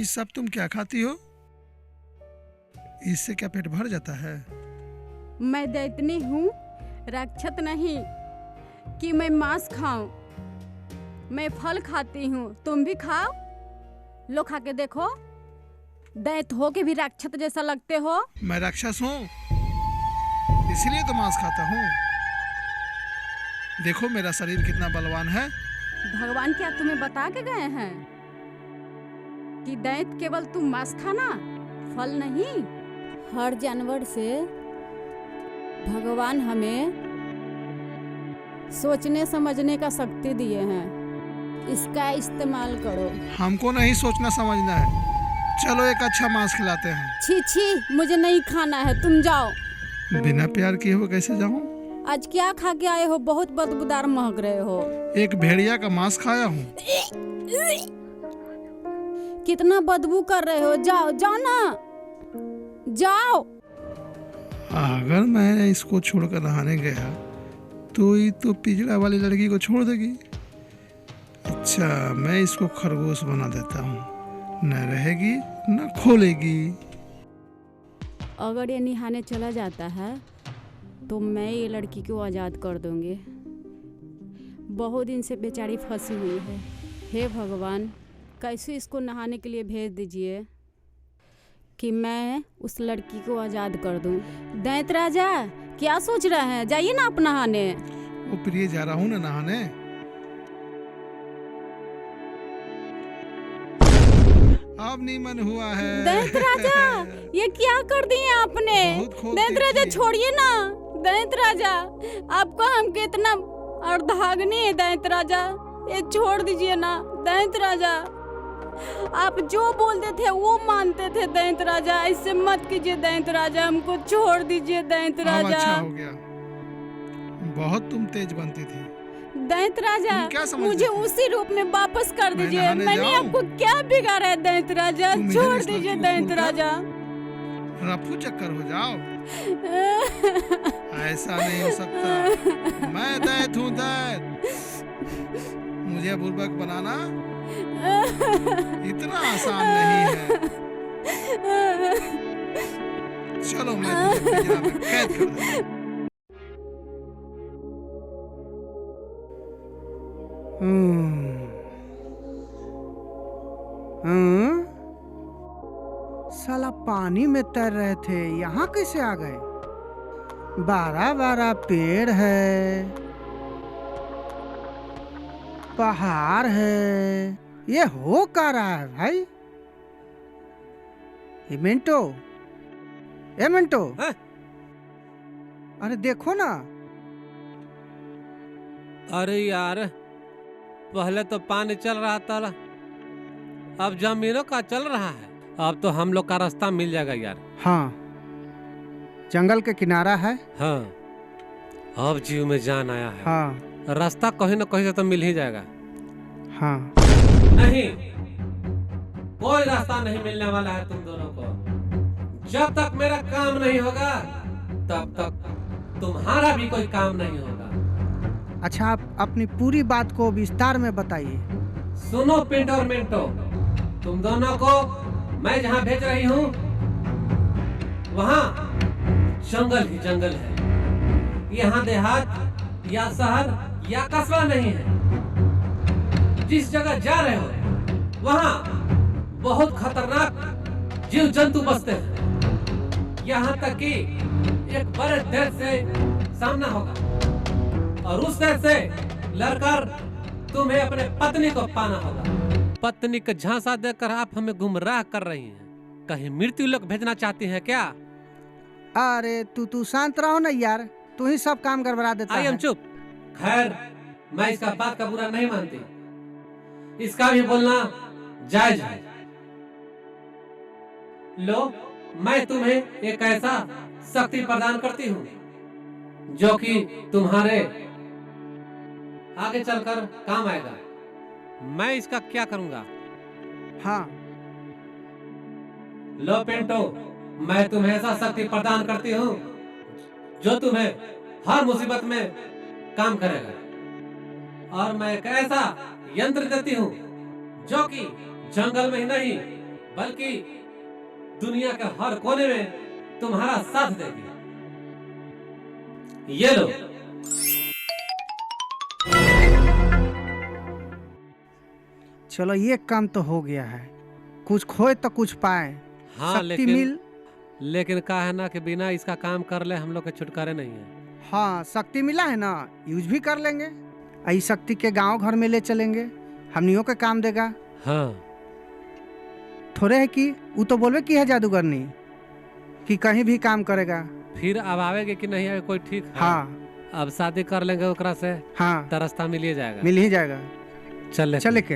सब तुम क्या खाती हो? इससे क्या पेट भर जाता है? मैं दैतनी हूँ, राक्षस नहीं कि मैं मांस खाऊं। मैं फल खाती हूँ, तुम भी खाओ। लो खा के देखो। दैत हो के भी राक्षस जैसा लगते हो। मैं राक्षस हूँ, इसलिए तो मांस खाता हूँ। देखो मेरा शरीर कितना बलवान है। भगवान क्या तुम्हें बता के गए हैं कि दैत केवल तुम मांस खाना, फल नहीं? हर जानवर से भगवान हमें सोचने समझने का शक्ति दिए हैं, इसका इस्तेमाल करो। हमको नहीं सोचना समझना है। चलो एक अच्छा मांस खिलाते हैं। छी छी, मुझे नहीं खाना है, तुम जाओ। बिना प्यार किए हुए कैसे जाऊं? आज क्या खा के आए हो? बहुत बदबूदार महक रहे हो। एक भेड़िया का मांस खाया हूँ। कितना बदबू कर रहे हो, जाओ जाओ ना, जाओ। अगर मैं इसको छोड़कर नहाने गया तो ये तो पिजड़ा वाली लड़की को छोड़ देगी। अच्छा, मैं इसको खरगोश बना देता हूँ, न रहेगी न खोलेगी। अगर ये नहाने चला जाता है तो मैं ये लड़की को आज़ाद कर दूंगी। बहुत दिन से बेचारी फंसी हुई है। हे भगवान, कैसे इसको नहाने के लिए भेज दीजिए कि मैं उस लड़की को आज़ाद कर दूं। दैत राजा क्या सोच रहे हैं? जाइए ना आप नहाने। वो प्रिय, जा रहा हूँ ना नहाने। अब नहीं मन हुआ है। दैत राजा ये क्या कर दिए आपने? दैत राजा छोड़िए ना। दैत राजा, आपको हम कितना अर्धांगिनी है। दैत राजा, ये छोड़ दीजिए ना। दैत राजा, आप जो बोलते थे वो मानते थे। दैत राजा, ऐसे मत कीजिए। दैत राजा, हमको छोड़ दीजिए। दैत राजा, अच्छा हो गया, बहुत तुम तेज बनती थी। दैत राजा, मुझे उसी रूप में वापस कर दीजिए। मैंने आपको क्या बिगाड़ा है? दैत राजा, छोड़ दीजिए। दैत राजा, रफू चक्कर हो जाओ। ऐसा नहीं हो सकता। मैं दैत हूँ, दैत। मुझे बुर्बक बनाना इतना आसान नहीं है। चलो मैं तुझे पिंजरा में कैद कर दूँ। साला पानी में तैर रहे थे, यहाँ कैसे आ गए? बारह बारह पेड़ है, पहाड़ है, ये हो क्या रहा है भाई? ये मिंटो, ए मिंटो, अरे देखो ना। अरे यार, पहले तो पानी चल रहा था, अब जमीनों का चल रहा है। अब तो हम लोग का रास्ता मिल जाएगा यार। हाँ, जंगल के किनारा है। हाँ, अब जीव में जान आया है। हाँ, रास्ता कहीं न कहीं से तो मिल ही जाएगा। हाँ। नहीं, कोई रास्ता नहीं मिलने वाला है तुम दोनों को। जब तक मेरा काम नहीं होगा तब तक तुम्हारा भी कोई काम नहीं होगा। अच्छा, आप अपनी पूरी बात को विस्तार में बताइए। सुनो पिंटो और मिंटो, तुम दोनों को मैं जहाँ भेज रही हूँ वहाँ जंगल ही जंगल है। यहाँ देहात या शहर या कस्बा नहीं है। जिस जगह जा रहे हो वहाँ बहुत खतरनाक जीव जंतु बसते हैं। यहाँ तक कि एक बड़े दैत से सामना होगा और उस दैत से लड़कर तुम्हें अपने पत्नी को पाना होगा। पत्नी का झांसा देकर आप हमें गुमराह कर रही हैं। कहीं मृत्यु लोक भेजना चाहती हैं क्या? अरे तू शांत रहो ना यार, तू ही सब काम गड़बड़ा देता है। चुप। खैर, मैं इसका बात का बुरा नहीं मानती, इसका भी बोलना जायज है। लो, मैं तुम्हें एक ऐसा शक्ति प्रदान करती हूँ जो कि तुम्हारे आगे चलकर काम आएगा। मैं इसका क्या करूंगा? हाँ। लो पिंटो, मैं तुम्हें ऐसा शक्ति प्रदान करती हूँ जो तुम्हें हर मुसीबत में काम करेगा। और मैं एक ऐसा यंत्र देती हूँ जो कि जंगल में ही नहीं बल्कि दुनिया के हर कोने में तुम्हारा साथ देगी। ये लो। चलो ये काम तो हो गया है, कुछ खोए तो कुछ पाए। हाँ, शक्ति मिल। लेकिन कहा है ना कि बिना इसका काम कर ले हम लोग के छुटकारे नहीं है। हाँ, शक्ति मिला है ना, यूज भी कर लेंगे। आई शक्ति के गांव घर में ले चलेंगे, हमनियों के काम देगा। हाँ, थोड़े है कि वो तो बोलवे की है जादूगरनी कि कहीं भी काम करेगा। फिर अब आवेगे कि नहीं आवे कोई ठीक है। हाँ अब शादी कर लेंगे ओकरा से, हाँ, तो रास्ता मिल ही जाएगा। मिल ही जाएगा। चले के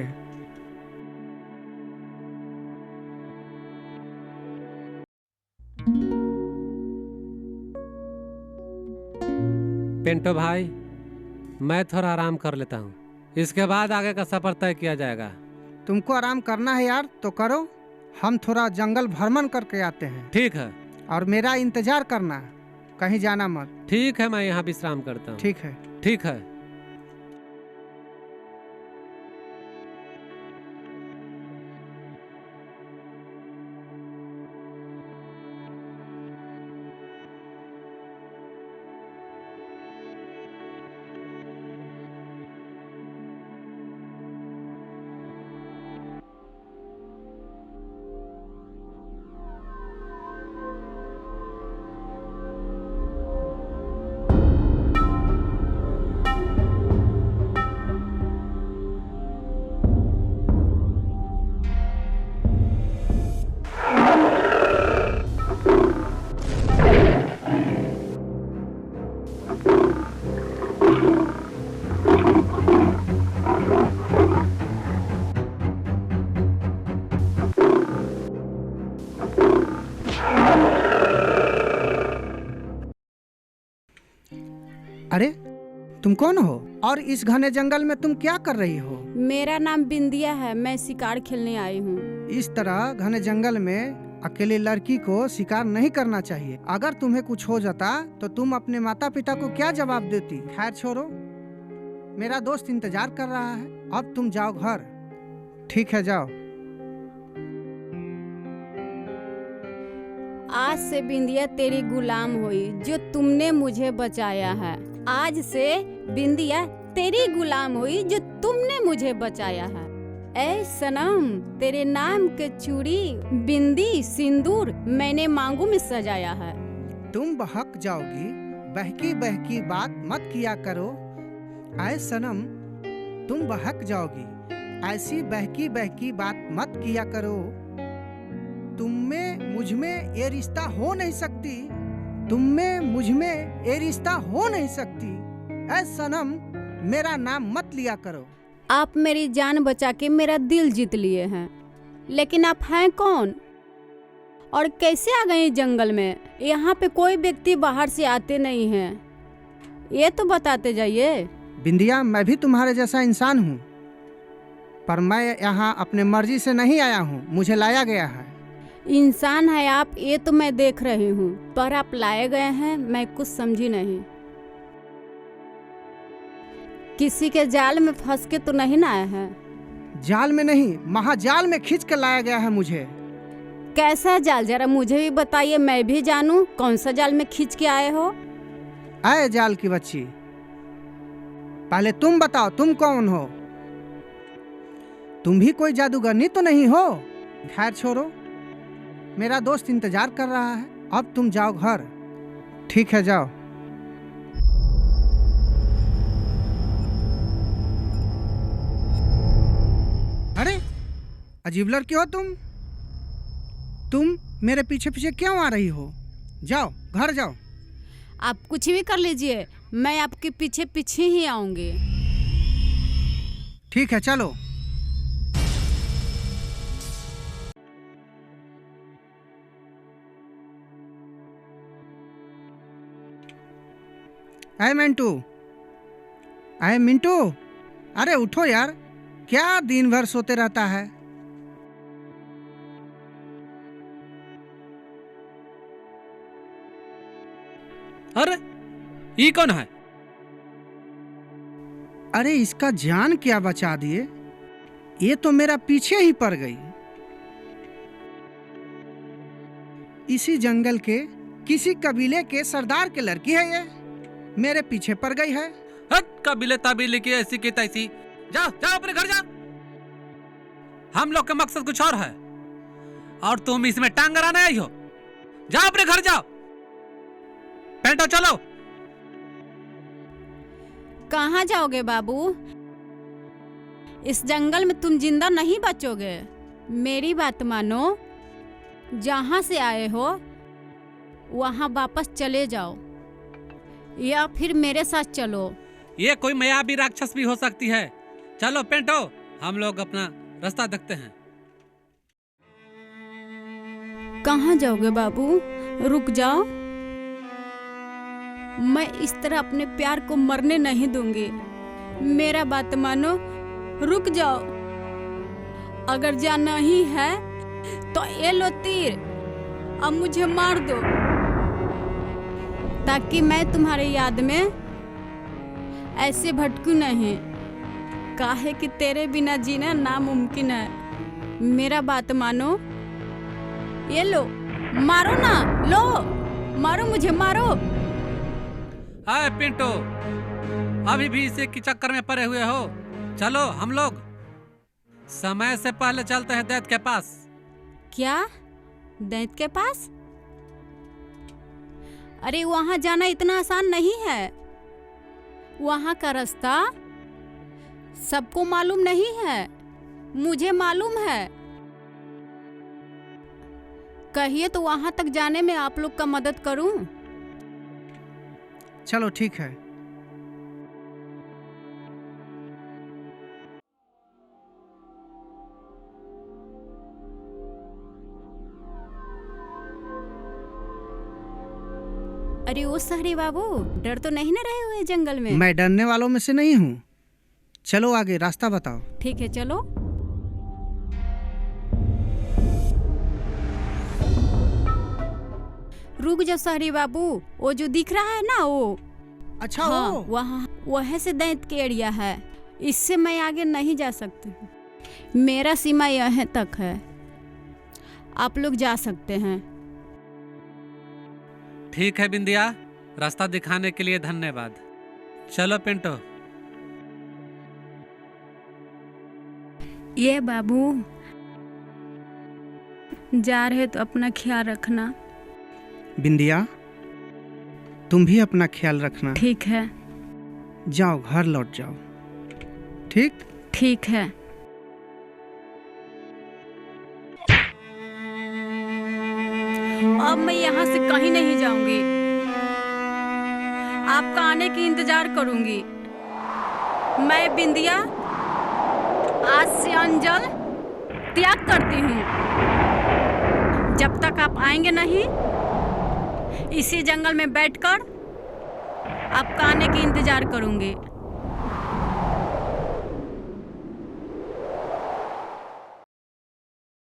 पिंटू भाई, मैं थोड़ा आराम कर लेता हूँ, इसके बाद आगे का सफर तय किया जाएगा। तुमको आराम करना है यार तो करो, हम थोड़ा जंगल भ्रमण करके आते हैं। ठीक है। और मेरा इंतजार करना, कहीं जाना मत। ठीक है, मैं यहाँ विश्राम करता हूँ। ठीक है। ठीक है। अरे तुम कौन हो और इस घने जंगल में तुम क्या कर रही हो? मेरा नाम बिंदिया है, मैं शिकार खेलने आई हूँ। इस तरह घने जंगल में अकेली लड़की को शिकार नहीं करना चाहिए। अगर तुम्हें कुछ हो जाता तो तुम अपने माता पिता को क्या जवाब देती? खैर छोड़ो, मेरा दोस्त इंतजार कर रहा है, अब तुम जाओ घर। ठीक है, जाओ। आज से बिंदिया तेरी गुलाम हुई जो तुमने मुझे बचाया है। आज से बिंदिया तेरी गुलाम हुई जो तुमने मुझे बचाया है। ऐ सनम, तेरे नाम के चूड़ी, बिंदी, सिंदूर मैंने मांगों में सजाया है। तुम बहक जाओगी, बहकी बहकी बात मत किया करो। ऐ सनम, तुम बहक जाओगी, ऐसी बहकी बहकी बात मत किया करो। तुम में मुझ में ये रिश्ता हो नहीं सकती, तुम में मुझ में ये रिश्ता हो नहीं सकती। ऐ सनम, मेरा नाम मत लिया करो। आप मेरी जान बचा के मेरा दिल जीत लिए हैं, लेकिन आप हैं कौन और कैसे आ गए जंगल में? यहाँ पे कोई व्यक्ति बाहर से आते नहीं हैं, ये तो बताते जाइए। बिंदिया, मैं भी तुम्हारे जैसा इंसान हूँ, पर मैं यहाँ अपने मर्जी से नहीं आया हूँ, मुझे लाया गया है। इंसान है आप, ये तो मैं देख रही हूँ, पर आप लाए गए हैं, मैं कुछ समझी नहीं। किसी के जाल में फंस के तो नहीं ना आए हैं? जाल में नहीं, महाजाल में खींच कर लाया गया है मुझे। कैसा जाल, जरा मुझे भी बताइए, मैं भी जानूं कौन सा जाल में खींच के आए हो। आए जाल की बच्ची, पहले तुम बताओ तुम कौन हो? तुम भी कोई जादूगरनी तो नहीं हो? खैर छोड़ो, मेरा दोस्त इंतजार कर रहा है, अब तुम जाओ घर। ठीक है, जाओ। अरे अजीब लड़की हो तुम मेरे पीछे पीछे क्यों आ रही हो? जाओ घर जाओ। आप कुछ भी कर लीजिए, मैं आपके पीछे पीछे ही आऊंगी। ठीक है, चलो। आए मिंटू, अरे उठो यार, क्या दिन भर सोते रहता है? अरे ये कौन है? अरे इसका जान क्या बचा दिए, ये तो मेरा पीछे ही पड़ गई। इसी जंगल के किसी कबीले के सरदार के लड़की है ये, मेरे पीछे पड़ गई है। हट, कबीले तबीले की ऐसी की तैसी। जा जा अपने घर जा। हम लोग का मकसद कुछ और है और तुम इसमें टांग अड़ाने आई हो। जाओ अपने घर जाओ। पेंटो चलो। कहाँ जाओगे बाबू? इस जंगल में तुम जिंदा नहीं बचोगे। मेरी बात मानो, जहाँ से आए हो वहाँ वापस चले जाओ या फिर मेरे साथ चलो। ये कोई मायावी राक्षस भी हो सकती है। चलो पेंटो, हम लोग अपना रास्ता देखते हैं। कहाँ जाओगे बाबू? रुक जाओ, मैं इस तरह अपने प्यार को मरने नहीं दूंगी। मेरा बात मानो, रुक जाओ। अगर जाना ही है तो ये लो तीर, अब मुझे मार दो ताकि मैं तुम्हारी याद में ऐसे भटकूं नहीं। काहे कि तेरे बिना जीना नामुमकिन है। मेरा बात मानो, ये लो, मारो ना, लो मारो, मुझे मारो। हाय पिंटो, अभी भी इसी के चक्कर में पड़े हुए हो। चलो हम लोग समय से पहले चलते हैं दैत के पास। क्या? दैत के पास? अरे वहां जाना इतना आसान नहीं है। वहां का रास्ता सबको मालूम नहीं है, मुझे मालूम है। कहिए तो वहां तक जाने में आप लोग का मदद करूं। चलो ठीक है। अरे ओ सहरी बाबू, डर तो नहीं ना रहे हुए जंगल में? मैं डरने वालों में से नहीं हूँ। चलो आगे रास्ता बताओ। ठीक है चलो। रुक जाओ सहरी बाबू, वो जो दिख रहा है ना वो। अच्छा हाँ, हो। वहाँ से दैत के एरिया है। इससे मैं आगे नहीं जा सकती हूँ। मेरा सीमा यहाँ तक है, आप लोग जा सकते हैं। ठीक है बिंदिया, रास्ता दिखाने के लिए धन्यवाद। चलो पिंटो। ये बाबू, जा रहे तो अपना ख्याल रखना। बिंदिया, तुम भी अपना ख्याल रखना। ठीक है। जाओ, घर लौट जाओ। ठीक? ठीक है। अब मैं यहाँ से कहीं नहीं जाऊंगी, आपका आने की इंतजार करूंगी। मैं बिंदिया आज से अंजल त्याग करती हूँ। जब तक आप आएंगे नहीं, इसी जंगल में बैठकर आपका आने की इंतजार करूंगी।